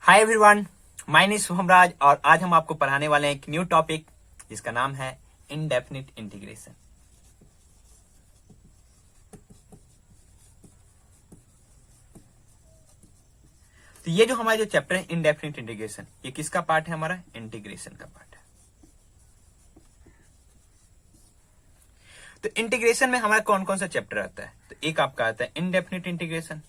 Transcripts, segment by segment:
Hi everyone, my name Shubham Raj और आज हम आपको पढ़ाने वाले हैं एक न्यू टॉपिक जिसका नाम है इनडेफिनिट इंटीग्रेशन। तो ये जो हमारा जो चैप्टर है इनडेफिनिट इंटीग्रेशन, ये किसका पार्ट है? हमारा इंटीग्रेशन का पार्ट है। तो इंटीग्रेशन में हमारा कौन कौन सा चैप्टर आता है? तो एक आपका आता है इनडेफिनिट इंटीग्रेशन,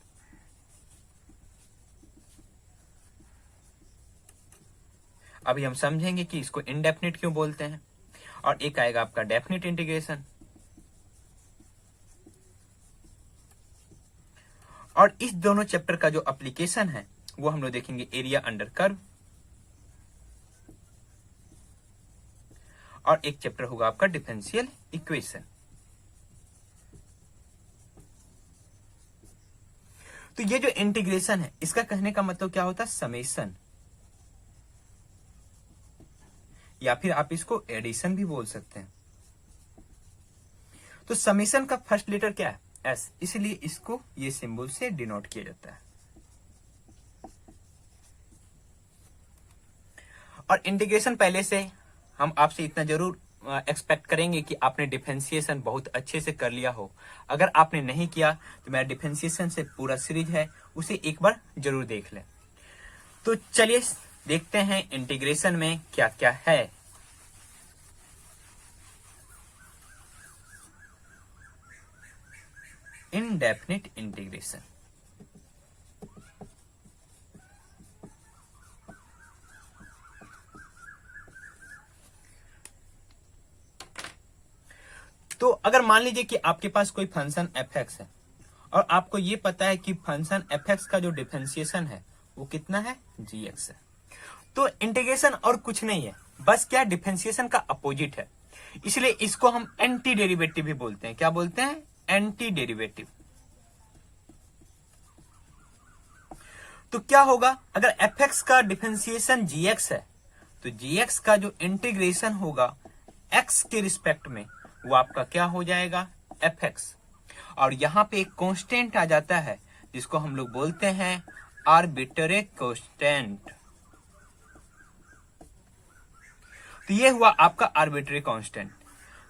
अभी हम समझेंगे कि इसको इनडेफिनिट क्यों बोलते हैं। और एक आएगा आपका डेफिनिट इंटीग्रेशन, और इस दोनों चैप्टर का जो एप्लीकेशन है वो हम लोग देखेंगे एरिया अंडर कर्व, और एक चैप्टर होगा आपका डिफरेंशियल इक्वेशन। तो ये जो इंटीग्रेशन है इसका कहने का मतलब क्या होता है? समेशन, या फिर आप इसको एडिशन भी बोल सकते हैं। तो समेशन का फर्स्ट लेटर क्या है? एस, इसलिए इसको ये सिंबल से डिनोट किया जाता है। और इंटीग्रेशन पहले से हम आपसे इतना जरूर एक्सपेक्ट करेंगे कि आपने डिफरेंशिएशन बहुत अच्छे से कर लिया हो। अगर आपने नहीं किया तो मेरा डिफरेंशिएशन से पूरा सीरीज है, उसे एक बार जरूर देख लें। तो चलिए देखते हैं इंटीग्रेशन में क्या क्या है। इनडेफिनिट इंटीग्रेशन, तो अगर मान लीजिए कि आपके पास कोई फंक्शन एफ एक्स है और आपको ये पता है कि फंक्शन एफ एक्स का जो डिफरेंशिएशन है वो कितना है? जी एक्स है। तो इंटीग्रेशन और कुछ नहीं है, बस क्या डिफरेंशिएशन का अपोजिट है, इसलिए इसको हम एंटी डेरिवेटिव भी बोलते हैं। क्या बोलते हैं? Anti derivative. तो क्या होगा अगर एफ एक्स का डिफरेंशिएशन जी एक्स है तो जी एक्स का जो इंटीग्रेशन होगा एक्स के रिस्पेक्ट में वो आपका क्या हो जाएगा? F x. और यहां पे एक कांस्टेंट आ जाता है जिसको हम लोग बोलते हैं आर्बिट्रेरी कांस्टेंट। तो ये हुआ आपका आर्बिट्रेरी कांस्टेंट।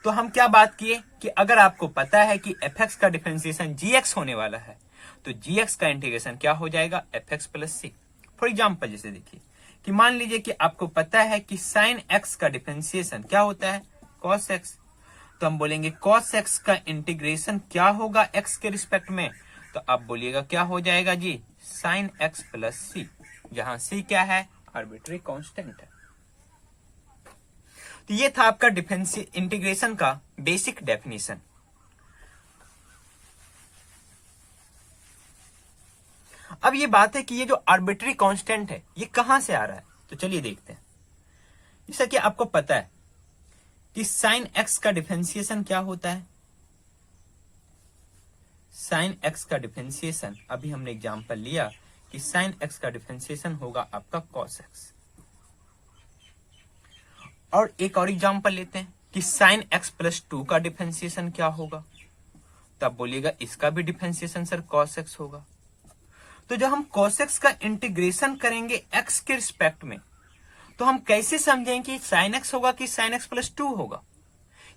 तो हम क्या बात किए कि अगर आपको पता है कि एफ एक्स का डिफरेंशिएशन जी एक्स होने वाला है तो जी एक्स का इंटीग्रेशन क्या हो जाएगा? F x plus c. For example जैसे देखिए कि मान लीजिए कि आपको पता है कि साइन एक्स का डिफरेंशिएशन क्या होता है? Cos x. तो हम बोलेंगे कॉस एक्स का इंटीग्रेशन क्या होगा एक्स के रिस्पेक्ट में? तो आप बोलिएगा क्या हो जाएगा जी? साइन एक्स प्लस सी, जहां सी क्या है? आर्बिट्रेरी कांस्टेंट है। तो ये था आपका इंटीग्रेशन का बेसिक डेफिनेशन। अब ये बात है कि ये जो आर्बिट्रेरी कांस्टेंट है ये कहां से आ रहा है? तो चलिए देखते हैं। जैसा कि आपको पता है कि साइन एक्स का डिफरेंशिएशन क्या होता है? साइन एक्स का डिफरेंशिएशन, अभी हमने एग्जांपल लिया कि साइन एक्स का डिफरेंशिएशन होगा आपका कॉस एक्स। और एक और एग्जांपल लेते हैं कि साइन एक्स प्लस 2 का डिफरेंशिएशन क्या होगा? तब बोलिएगा इसका भी डिफरेंशिएशन सर कॉस एक्स होगा। तो जब हम कॉस एक्स का इंटीग्रेशन करेंगे एक्स के रिस्पेक्ट में तो हम कैसे समझेंगे कि साइन एक्स होगा कि साइन एक्स प्लस 2 होगा?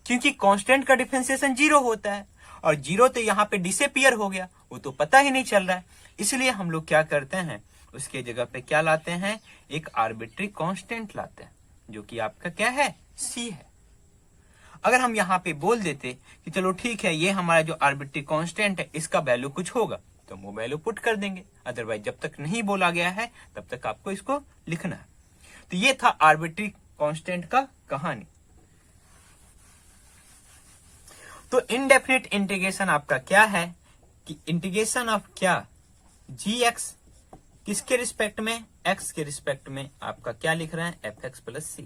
क्योंकि कांस्टेंट का डिफरेंशिएशन 0 होता है और 0 तो यहाँ पे डिसअपीयर हो गया, वो तो पता ही नहीं चल रहा है। इसलिए हम लोग क्या करते हैं, उसके जगह पे क्या लाते हैं? एक आर्बिट्रेरी कांस्टेंट लाते हैं जो कि आपका क्या है? सी है। अगर हम यहाँ पे बोल देते कि चलो ठीक है ये हमारा जो आर्बिट्रेरी कांस्टेंट है इसका वैल्यू कुछ होगा तो हम वो वैल्यू पुट कर देंगे। अदरवाइज जब तक नहीं बोला गया है तब तक आपको इसको लिखना है। तो ये था आर्बिट्रेरी कांस्टेंट का कहानी। तो इनडेफिनिट इंटीग्रेशन आपका क्या है कि इंटीग्रेशन ऑफ क्या? जी एक्स किसके रिस्पेक्ट में? एक्स के रिस्पेक्ट में आपका क्या लिख रहे हैं? F x plus c.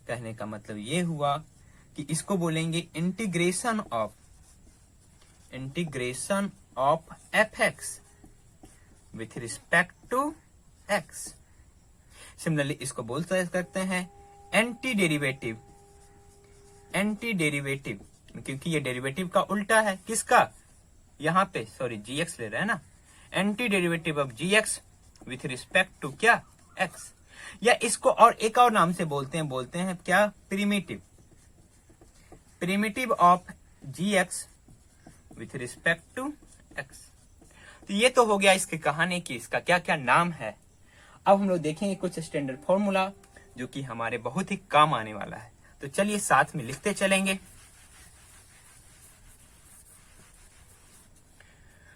कहने का मतलब ये हुआ कि इसको बोलेंगे integration of f x with respect to x. Similarly इसको बोल सकते हैं एंटी डेरिवेटिव, क्योंकि ये डेरिवेटिव का उल्टा है। किसका? यहाँ पे सॉरी जी एक्स ले रहे हैं ना। Anti derivative of g x with respect to क्या एक्स, या इसको और एक और नाम से बोलते हैं क्या, primitive of g x with respect to x. तो ये तो हो गया इसके कहानी की इसका क्या क्या नाम है। अब हम लोग देखेंगे कुछ स्टैंडर्ड फॉर्मूला जो कि हमारे बहुत ही काम आने वाला है। तो चलिए साथ में लिखते चलेंगे।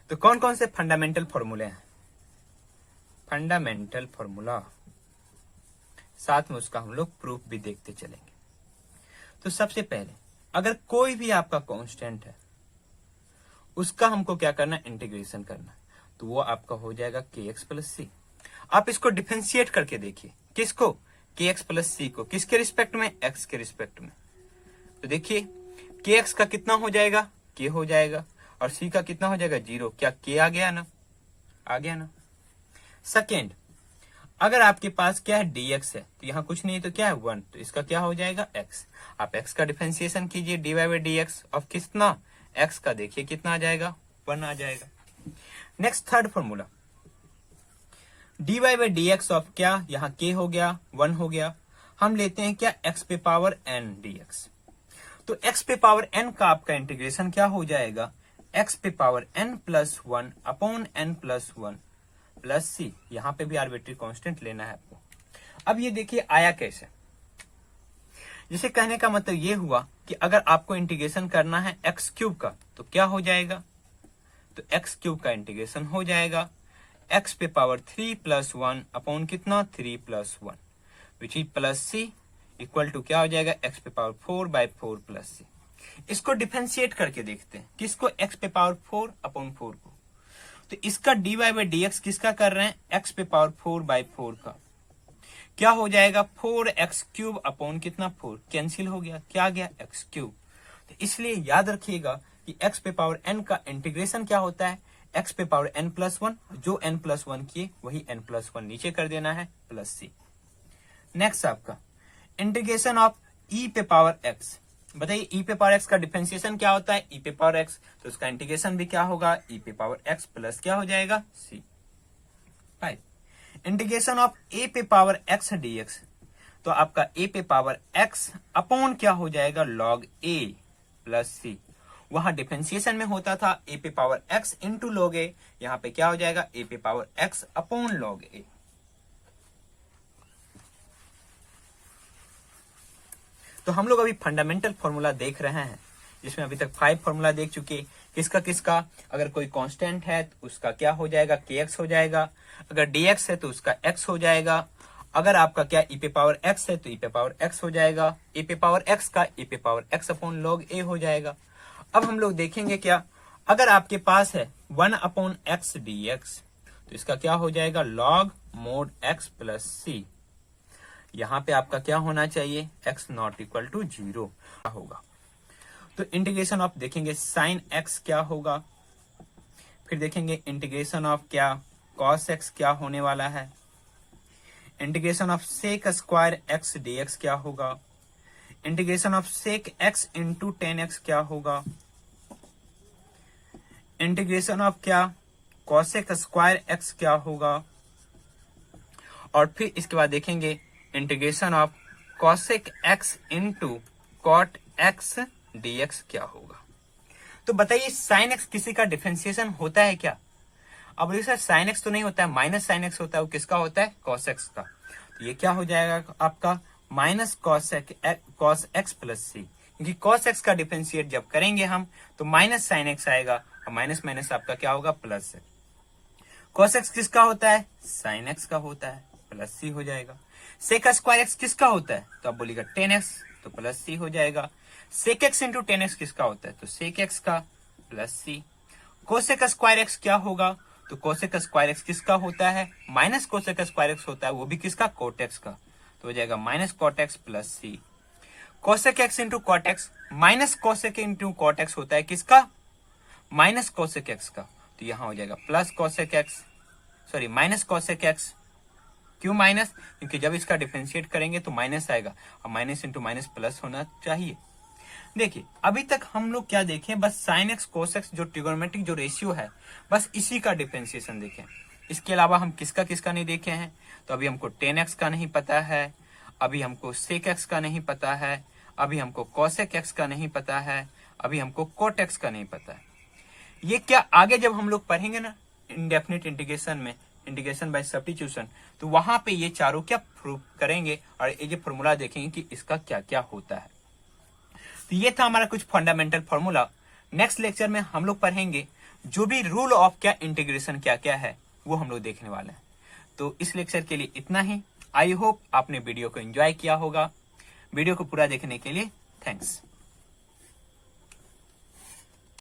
तो कौन कौन से फंडामेंटल फॉर्मूले हैं, फंडामेंटल फॉर्मूला, साथ में उसका हम लोग प्रूफ भी देखते चलेंगे। तो सबसे पहले अगर कोई भी आपका कांस्टेंट है उसका हमको क्या करना, इंटीग्रेशन करना, तो वो आपका हो जाएगा के एक्स प्लस सी। आप इसको डिफरेंशिएट करके देखिए, किसको, के एक्स प्लस सी को, किसके रिस्पेक्ट में, एक्स के रिस्पेक्ट में। तो देखिए के एक्स का कितना हो जाएगा, के हो जाएगा, और सी का कितना हो जाएगा, 0। क्या के आ गया ना, आ गया ना। सेकेंड, अगर आपके पास क्या है, dx है, तो यहाँ कुछ नहीं है तो क्या है 1, तो इसका क्या हो जाएगा x। आप x का डिफरेंशिएशन कीजिए dy बाई dx ऑफ कितना, x का, देखिए कितना आ जाएगा, 1 आ जाएगा। Next third formula, dy by dx of क्या, यहाँ k हो गया, 1 हो गया, हम लेते हैं क्या, x पे पावर n dx। तो x पे पावर n का आपका इंटीग्रेशन क्या हो जाएगा, x पे power n plus 1 upon n plus 1 plus C, यहाँ पे भी आर्बिट्री कांस्टेंट लेना है आपको। अब ये देखिए आया कैसे, जिसे कहने का मतलब ये हुआ कि अगर आपको इंटीग्रेशन करना है एक्स क्यूब का तो क्या हो जाएगा, तो एक्स क्यूब का इंटीग्रेशन हो जाएगा एक्स पे पावर 3 प्लस 1 अपॉन कितना, 3 plus 1 which is plus c equal to क्या हो जाएगा, एक्स पे पावर 4 बाई 4 प्लस सी। इसको डिफरेंशिएट करके देखते हैं, किसको, एक्स पे पावर 4 अपॉन 4 को। तो इसका dy बाई dx किसका कर रहे हैं, x पे पावर 4 बाई 4 का, क्या हो जाएगा, 4x क्यूब अपॉन कितना 4, कैंसिल हो गया, क्या आ गया, x क्यूब। तो इसलिए याद रखिएगा कि x पे पावर n का इंटीग्रेशन क्या होता है, x पे पावर n प्लस 1, जो n प्लस 1 किए वही n प्लस 1 नीचे कर देना है प्लस सी। नेक्स्ट आपका इंटीग्रेशन ऑफ e पे पावर x, बताइए e पे पावर x का डिफरेंशिएशन क्या होता है, e पे पावर x, तो उसका इंटीग्रेशन भी क्या होगा, e पे पावर x प्लस क्या हो जाएगा, c। 5 इंटीग्रेशन ऑफ a पे पावर x dx, तो आपका a पे पावर x अपॉन क्या हो जाएगा, log a प्लस c। वहां डिफरेंशिएशन में होता था a पे power x into log a, यहाँ पे क्या हो जाएगा, a पे power x upon log a। तो हम लोग अभी फंडामेंटल फॉर्मूला देख रहे हैं, जिसमें अभी तक 5 फॉर्मूला देख चुके। किसका किसका, अगर कोई कांस्टेंट है तो उसका क्या हो जाएगा, kx हो जाएगा, अगर dx है तो उसका x हो जाएगा, अगर आपका क्या e पे पावर x है तो e पे पावर x हो जाएगा, e पे पावर x का e पे power x upon log a हो जाएगा। अब हम लोग देखेंगे क्या, अगर आपके पास है 1 अपॉन x dx, तो इसका क्या हो जाएगा, log mod x plus c। यहाँ पे आपका क्या होना चाहिए, x नॉट इक्वल टू 0 होगा। तो इंटीग्रेशन ऑफ देखेंगे साइन x क्या होगा, फिर देखेंगे इंटीग्रेशन ऑफ क्या cos x क्या होने वाला है, integration of sec square x dx क्या होगा, integration of sec x into 10x क्या होगा, इंटीग्रेशन ऑफ क्या cosec स्क्वायर x क्या होगा, और फिर इसके बाद देखेंगे integration of cosec x into cot x dx क्या होगा। तो बताइए साइन x किसी का डिफरेंशिएशन होता है क्या, अब सर साइन x तो नहीं होता है, माइनस साइन x होता है, वो किसका होता है, cos x का। तो ये क्या हो जाएगा आपका minus cos x plus c, क्योंकि cos x का डिफरेंशिएट जब करेंगे हम तो माइनस साइन x आएगा, और माइनस माइनस आपका क्या होगा, प्लस है। cos x किसका होता है, साइन x का होता है, प्लस c हो जाएगा। सेक स्क्वायर x किसका होता है, तो आप बोलिएगा 10x, तो प्लस c हो जाएगा। सेक x इंटू 10x किसका होता है, तो सेक x का plus c। Cosec square x क्या होगा, तो कोसेक स्क्वायर x किसका होता है, माइनस कोसेक स्क्वायर x होता है, वो भी किसका, कोट x का, तो हो जाएगा minus cot x plus c। Cosec x into coat x, minus cosec into coat x होता है किसका, माइनस कोसेक x का, तो यहां हो जाएगा plus cosec x, sorry minus cosec x। क्यों माइनस, क्योंकि जब इसका डिफरेंशिएट करेंगे तो माइनस आएगा, और माइनस इंटू माइनस प्लस होना चाहिए। देखिए अभी तक हम लोग क्या देखें, बस साइन एक्स कोस एक्स जो ट्रिगोनोमेट्रिक जो रेशियो है, बस इसी का डिफरेंशिएशन देखें। इसके अलावा हम किसका किसका नहीं देखे हैं। तो अभी हमको tan x का नहीं पता है, अभी हमको sec x का नहीं पता है, अभी हमको cosec x का नहीं पता है, अभी हमको cot x का नहीं पता है। ये क्या आगे जब हम लोग पढ़ेंगे ना इंडेफिनिट इंटीग्रेशन में, इंटीग्रेशन बाय सब्स्टिट्यूशन, तो वहां पे ये चारों क्या प्रूव करेंगे और ये फॉर्मूला देखेंगे कि इसका क्या क्या होता है। तो ये था हमारा कुछ फंडामेंटल फॉर्मूला। नेक्स्ट लेक्चर में हम लोग पढ़ेंगे जो भी रूल ऑफ क्या इंटीग्रेशन क्या क्या है वो हम लोग देखने वाले हैं। तो इस लेक्चर के लिए इतना ही। आई होप आपने वीडियो को एंजॉय किया होगा। वीडियो को पूरा देखने के लिए थैंक्स।